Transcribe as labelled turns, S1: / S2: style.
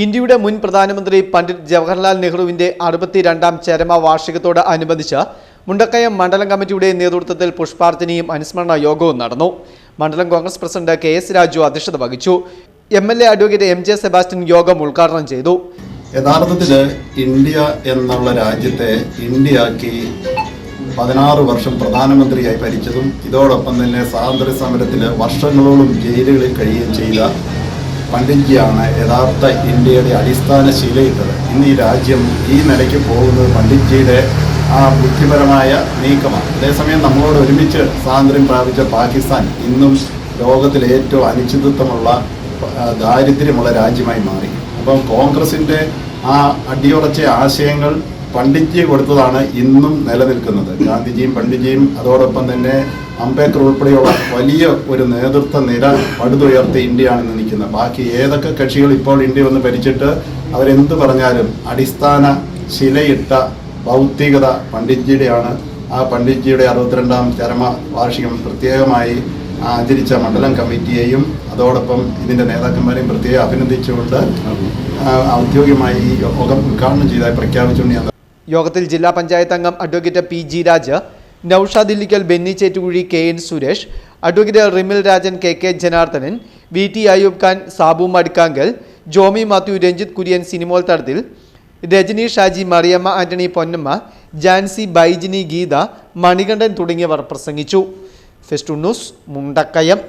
S1: ഇന്ത്യയുടെ മുൻ പ്രധാനമന്ത്രി പണ്ഡിറ്റ് ജവഹർലാൽ നെഹ്റുവിന്റെ 62ാം ചരമവാർഷികത്തോട് അനുബന്ധിച്ച് മുണ്ടക്കയം മണ്ഡലം കമ്മിറ്റിയുടെ നേതൃത്വത്തിൽ പുഷ്പാർച്ചനയും അനുസ്മരണ യോഗവും നടന്നു. മണ്ഡലം കോൺഗ്രസ് പ്രസിഡന്റ് KS രാജു അധ്യക്ഷത വഹിച്ചു. MLA അഡ്വക്കേറ്റ് MJ സെബാസ്റ്റ്യൻ യോഗം ഉദ്ഘാടനം ചെയ്തു.
S2: യഥാർത്ഥത്തിൽ ഇന്ത്യ എന്നുള്ള രാജ്യത്തെ ഇന്ത്യയാക്കി 16 വർഷം പ്രധാനമന്ത്രിയായി ഭരിച്ചതും ഇതോടൊപ്പം തന്നെ സ്വാതന്ത്ര്യ സമരത്തിൽ വർഷങ്ങളോളം ജയിലുകളിൽ കഴിയുകയും ചെയ്ത പണ്ഡിറ്റ്ജിയാണ് യഥാർത്ഥ ഇന്ത്യയുടെ അടിസ്ഥാന ശിലയിട്ടത്. ഇന്ന് ഈ രാജ്യം ഈ നിലയ്ക്ക് പോകുന്നത് പണ്ഡിറ്റ്ജിയുടെ ആ ബുദ്ധിപരമായ നീക്കമാണ്. അതേസമയം നമ്മളോട് ഒരുമിച്ച് സ്വാതന്ത്ര്യം പ്രാപിച്ച പാകിസ്ഥാൻ ഇന്നും ലോകത്തിലെ ഏറ്റവും അനിശ്ചിതത്വമുള്ള ദാരിദ്ര്യമുള്ള രാജ്യമായി മാറി. അപ്പം കോൺഗ്രസിൻ്റെ ആ അടിയുറച്ച ആശയങ്ങൾ പണ്ഡിറ്റ്ജി കൊടുത്തതാണ് ഇന്നും നിലനിൽക്കുന്നത്. ഗാന്ധിജിയും പണ്ഡിറ്റ്ജിയും അതോടൊപ്പം തന്നെ അംബേദ്കർ ഉൾപ്പെടെയുള്ള വലിയ ഒരു നേതൃത്വ നിര പടുതുയർത്തി ഇന്ത്യയാണ് ഇന്ന് നിൽക്കുന്നത്. ബാക്കി ഏതൊക്കെ കക്ഷികൾ ഇപ്പോൾ ഇന്ത്യ ഒന്ന് ഭരിച്ചിട്ട് അവരെന്ത് പറഞ്ഞാലും അടിസ്ഥാന ശിലയിട്ട ഭൗതികത പണ്ഡിറ്റ്ജിയുടെയാണ്. ആ പണ്ഡിറ്റ്ജിയുടെ 62ാം ചരമവാർഷികം പ്രത്യേകമായി ആചരിച്ച മണ്ഡലം കമ്മിറ്റിയെയും അതോടൊപ്പം ഇതിൻ്റെ നേതാക്കന്മാരെയും പ്രത്യേകം അഭിനന്ദിച്ചുകൊണ്ട് ഔദ്യോഗികമായി ഈ യോഗം ഉദ്ഘാടനം ചെയ്തതായി പ്രഖ്യാപിച്ചുകൊണ്ട്
S1: യോഗത്തിൽ ജില്ലാ പഞ്ചായത്ത് അംഗം advocate PG Raj, Noushad Illikkal, Benny Chettukuzhi, KN Suresh, advocate Rimil Rajan, KK Janardhanan, VT Ayub Khan, Sabu Madikkankal, Jomy Mathew, Ranjith Kurian, Sinimol Thadathil, Rajani Shaji, Mariamma Antony, Ponnamma, Jancy, ബൈജിനി, Geetha, Manikandan തുടങ്ങിയവർ പ്രസംഗിച്ചു. Festoon news, Mundakayam.